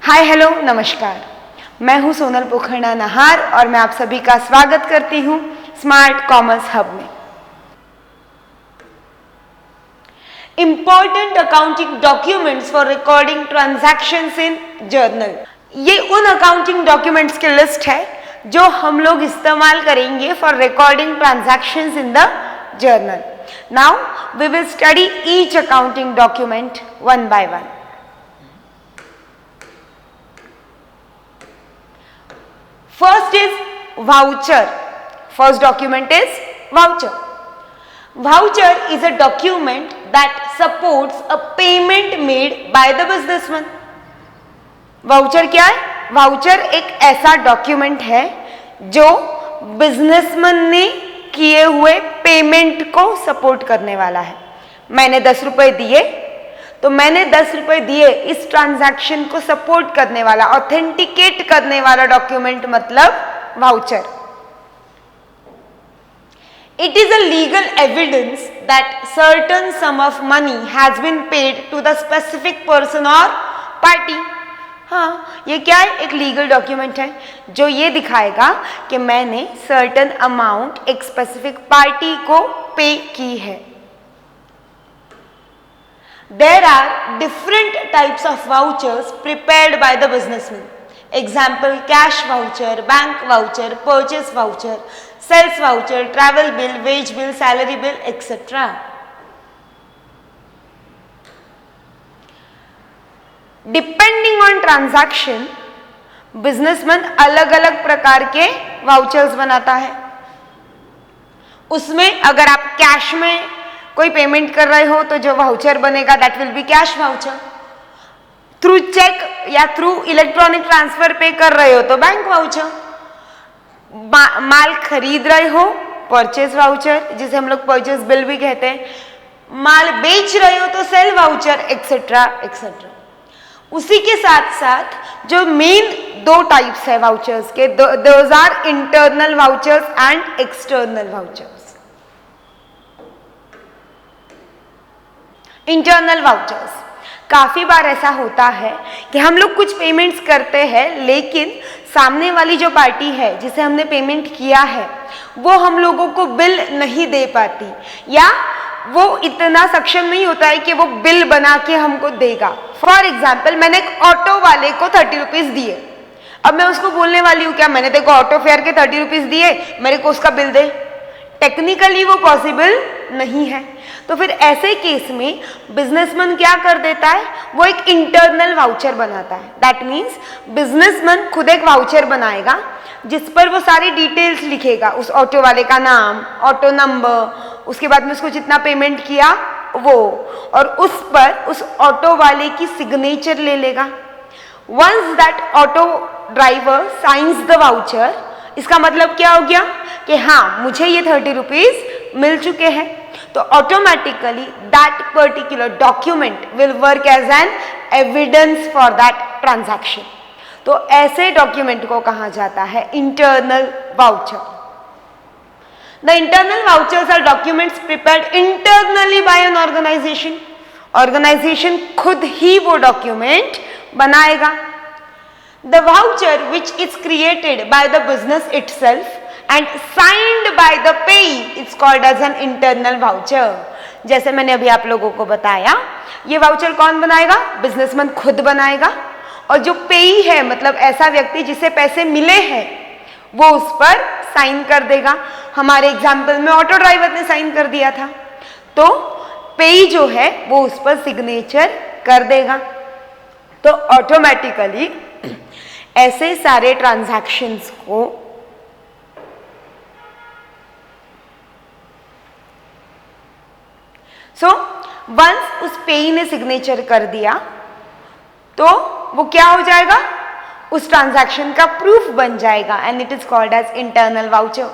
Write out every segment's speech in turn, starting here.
Hi hello नमस्कार, मैं हूं सोनल पोखरना नाहर और मैं आप सभी का स्वागत करती हूं स्मार्ट कॉमर्स हब में। Important accounting documents for recording transactions in journal. ये उन अकाउंटिंग डॉक्यूमेंट्स की लिस्ट है जो हम लोग इस्तेमाल करेंगे for recording transactions in the journal. Now we will study each accounting document one by one. First is voucher. First document is voucher. Voucher is a document that supports a payment made by the businessman. Voucher क्या है? Voucher एक ऐसा document है जो businessman ने किए हुए payment को सपोर्ट करने वाला है। मैंने 10 रुपए दिए तो मैंने 10 रुपए दिए, इस ट्रांजैक्शन को सपोर्ट करने वाला, ऑथेंटिकेट करने वाला डॉक्यूमेंट मतलब voucher. It is a legal evidence that certain sum of money has been paid to the specific person और पार्टी। हाँ, ये क्या है? एक लीगल डॉक्यूमेंट है जो ये दिखाएगा कि मैंने सर्टेन अमाउंट एक स्पेसिफिक पार्टी को पे की है। There are different types of vouchers prepared by the businessman. Example: cash voucher, bank voucher, purchase voucher, sales voucher, travel bill, wage bill, salary bill, etc. Depending on transaction, businessman अलग अलग प्रकार के vouchers बनाता है। उसमें अगर आप cash में कोई पेमेंट कर रहे हो तो जो वाउचर बनेगा that will be cash voucher. Through cheque या थ्रू इलेक्ट्रॉनिक ट्रांसफर पे कर रहे हो तो बैंक वाउचर। माल खरीद रहे हो परचेज वाउचर, जिसे हम लोग परचेज बिल भी कहते हैं। माल बेच रहे हो तो सेल वाउचर, एक्सेट्रा एक्सेट्रा। उसी के साथ साथ जो मेन दो टाइप्स है वाउचर्स के, those are internal vouchers and external vouchers. Internal vouchers, काफी बार ऐसा होता है कि हम लोग कुछ पेमेंट्स करते हैं लेकिन सामने वाली जो पार्टी है जिसे हमने पेमेंट किया है वो हम लोगों को बिल नहीं दे पाती या वो इतना सक्षम नहीं होता है कि वो बिल बना के हमको देगा। फॉर एग्जाम्पल, मैंने एक ऑटो वाले को 30 रुपीज दिए। अब मैं उसको बोलने वाली हूँ क्या मैंने देखो ऑटो फेयर के 30 रुपीज दिए, मेरे को उसका बिल दे। टेक्निकली वो पॉसिबल नहीं है। तो फिर ऐसे केस में बिजनेसमैन क्या कर देता है, वो एक इंटरनल वाउचर बनाता है। दैट मीन्स बिजनेसमैन खुद एक वाउचर बनाएगा जिस पर वो सारी डिटेल्स लिखेगा, उस ऑटो वाले का नाम, ऑटो नंबर, उसके बाद में उसको जितना पेमेंट किया वो, और उस पर उस ऑटो वाले की सिग्नेचर ले लेगा। Once that auto driver signs the voucher, इसका मतलब क्या हो गया कि हाँ मुझे ये 30 रुपीज मिल चुके हैं। तो automatically that particular document will work as an evidence for that transaction. तो ऐसे डॉक्यूमेंट को कहा जाता है internal voucher. The internal vouchers are documents prepared internally by an organisation. Organisation खुद ही वो डॉक्यूमेंट बनाएगा। The voucher which is created by the business itself and signed by the payee is called as an internal voucher. जैसे मैंने अभी आप लोगों को बताया, ये वाउचर कौन बनाएगा? बिजनेसमैन खुद बनाएगा, और जो पेई है मतलब ऐसा व्यक्ति जिसे पैसे मिले हैं वो उस पर साइन कर देगा। हमारे एग्जाम्पल में ऑटो ड्राइवर ने साइन कर दिया था, तो पेई जो है वो उस पर सिग्नेचर कर देगा। तो ऑटोमेटिकली ऐसे सारे ट्रांजैक्शंस को वंस उस पेई ने सिग्नेचर कर दिया तो वो क्या हो जाएगा? उस ट्रांजैक्शन का प्रूफ बन जाएगा and it is called as internal voucher.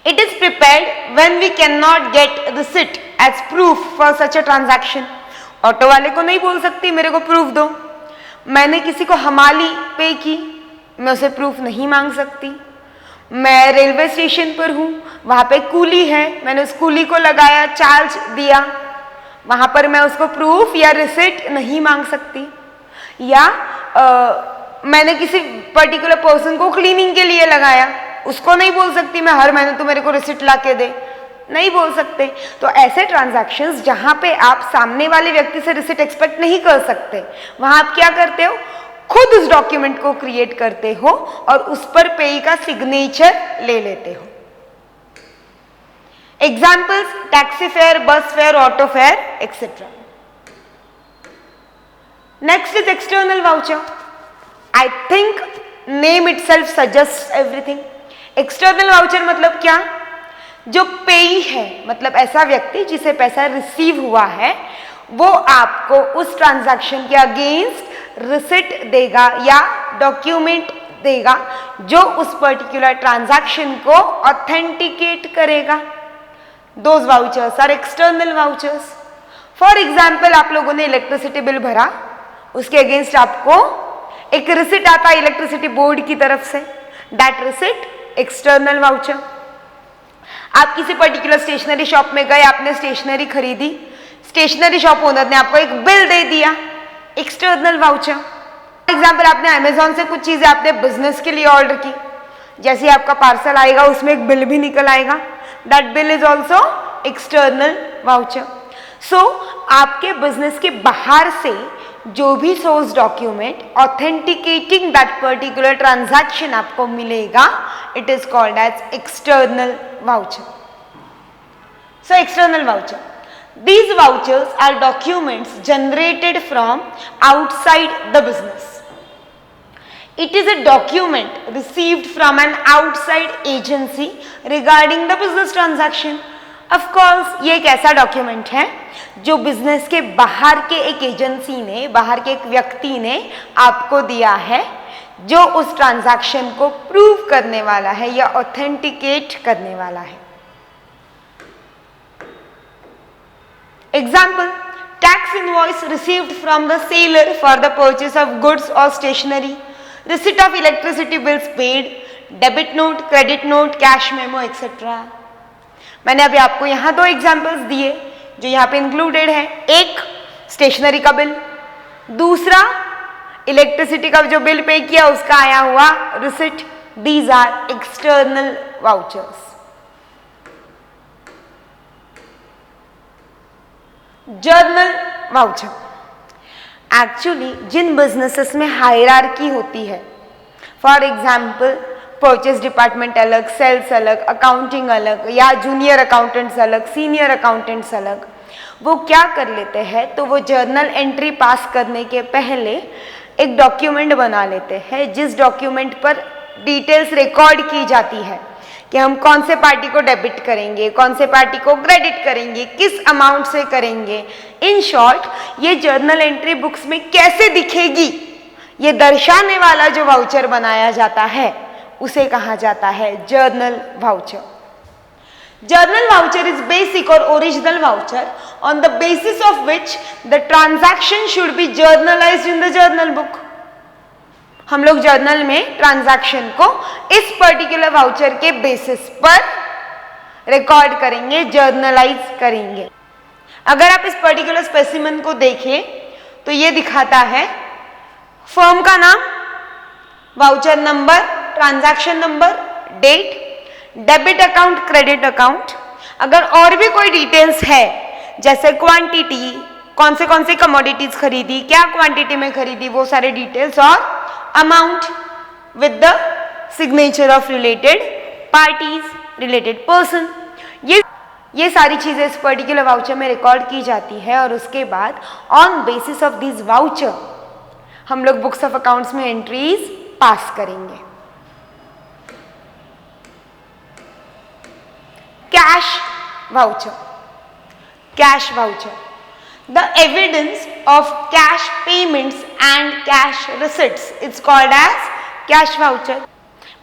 It is prepared when we can not get receipt as proof for such a transaction. Auto वाले को नहीं बोल सकती मेरे को प्रूफ दो। मैंने किसी को हमाली पे की, मैं उसे प्रूफ नहीं मांग सकती। मैं रेलवे स्टेशन पर हूँ, वहाँ पे कूली है, मैंने उस कूली को लगाया, चार्ज दिया, वहां पर मैं उसको प्रूफ या रिसिट नहीं मांग सकती। या मैंने किसी पर्टिकुलर पर्सन को क्लीनिंग के लिए लगाया, उसको नहीं बोल सकती मैं हर महीने तो मेरे को रिसिट ला के दे, नहीं बोल सकते। तो ऐसे ट्रांजैक्शंस जहां पे आप सामने वाले व्यक्ति से रिसिट एक्सपेक्ट नहीं कर सकते, वहां आप क्या करते हो, खुद उस डॉक्यूमेंट को क्रिएट करते हो और उस पर पेई का सिग्नेचर ले लेते हो। एग्जाम्पल्स, टैक्सी फेयर, बस fair, auto fair etcetera. Next is external voucher. I think name itself suggest everything. External voucher मतलब क्या, जो पेई है, मतलब ऐसा व्यक्ति जिसे पैसा रिसीव हुआ है, वो आपको उस ट्रांजैक्शन के अगेंस्ट रिसिट देगा या डॉक्यूमेंट देगा जो उस पर्टिकुलर ट्रांजैक्शन को ऑथेंटिकेट करेगा। Those vouchers are external vouchers. For example, आप लोगों ने इलेक्ट्रिसिटी बिल भरा, उसके अगेंस्ट आपको एक रिसिट आता है इलेक्ट्रिसिटी बोर्ड की तरफ से, दैट रिसिट एक्सटर्नल वाउचर। आप किसी पर्टिकुलर स्टेशनरी शॉप में गए, आपने स्टेशनरी खरीदी, स्टेशनरी शॉप ओनर ने आपको एक बिल दे दिया, एक्सटर्नल वाउचर। फॉर एग्जाम्पल, आपने अमेजोन से कुछ चीजें आपने बिजनेस के लिए ऑर्डर की, जैसे आपका पार्सल आएगा उसमें एक बिल भी निकल आएगा, that bill is also external voucher. So आपके बिजनेस के बाहर से जो भी source document authenticating that particular transaction आपको मिलेगा, it is called as external voucher. So external voucher, these vouchers are documents generated from outside the business. It is a document received from an outside agency regarding the business transaction. Of course, ये एक ऐसा document है जो business के बाहर के एक agency ने, बाहर के एक व्यक्ति ने आपको दिया है, जो उस ट्रांजैक्शन को प्रूव करने वाला है या ऑथेंटिकेट करने वाला है। Example, tax invoice received from the seller for the purchase of goods or stationery, receipt of electricity bills paid, debit note, credit note, cash memo, etc. मैंने अभी आपको यहाँ दो एग्जाम्पल्स दिए जो यहाँ पे इंक्लूडेड है। एक स्टेशनरी का बिल, दूसरा इलेक्ट्रिसिटी का जो बिल पे किया उसका आया हुआ receipt. These are external vouchers. Journal voucher, actually जिन बिजनेसेस में हायरार्की होती है, फॉर एग्जाम्पल परचेज डिपार्टमेंट अलग, सेल्स अलग, अकाउंटिंग अलग, या जूनियर अकाउंटेंट्स अलग, सीनियर अकाउंटेंट्स अलग, वो क्या कर लेते हैं, तो वो जर्नल एंट्री पास करने के पहले एक डॉक्यूमेंट बना लेते हैं, जिस डॉक्यूमेंट पर डिटेल्स रिकॉर्ड की जाती है कि हम कौन से पार्टी को डेबिट करेंगे, कौन से पार्टी को क्रेडिट करेंगे, किस अमाउंट से करेंगे। इन शॉर्ट, ये जर्नल एंट्री बुक्स में कैसे दिखेगी, ये दर्शाने वाला जो वाउचर बनाया जाता है उसे कहा जाता है journal voucher. Journal voucher is basic और original voucher on the basis of which the transaction should be journalized in the journal book. हम लोग जर्नल में ट्रांजैक्शन को इस पर्टिकुलर वाउचर के बेसिस पर रिकॉर्ड करेंगे, जर्नलाइज करेंगे। अगर आप इस पर्टिकुलर स्पेसिमेन को देखें तो ये दिखाता है फर्म का नाम, voucher number, transaction number, date, debit account, credit account. अगर और भी कोई डिटेल्स है जैसे क्वांटिटी, कौन से कमोडिटीज खरीदी, क्या क्वांटिटी में खरीदी, वो सारे डिटेल्स, और amount with the signature of related parties, related person, ये सारी चीजें इस पर्टिकुलर वाउचर में रिकॉर्ड की जाती है। और उसके बाद on basis of this voucher हम लोग बुक्स ऑफ अकाउंट्स में एंट्रीज पास करेंगे। Cash voucher, cash voucher, the evidence of cash payments and cash receipts, it's called as cash voucher.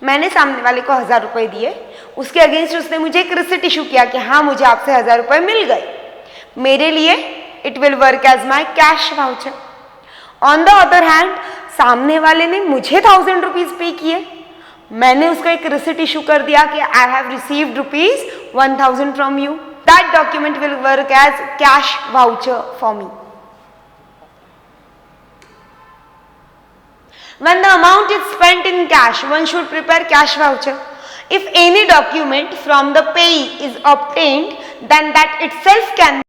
मैंने सामने वाले को 1000 रुपए दिए, उसके अगेंस्ट उसने मुझे एक रिसिट इशू किया कि हाँ मुझे आपसे 1000 रुपए मिल गए, मेरे लिए it will work as my cash voucher. On the other hand, सामने वाले ने मुझे 1000 रुपीज पे किए, मैंने उसको एक रिसिट इशू कर दिया कि I have received rupees 1000 from you, that document will work as cash voucher for me. When the amount is spent in cash, one should prepare cash voucher. If any document from the payee is obtained, then that itself can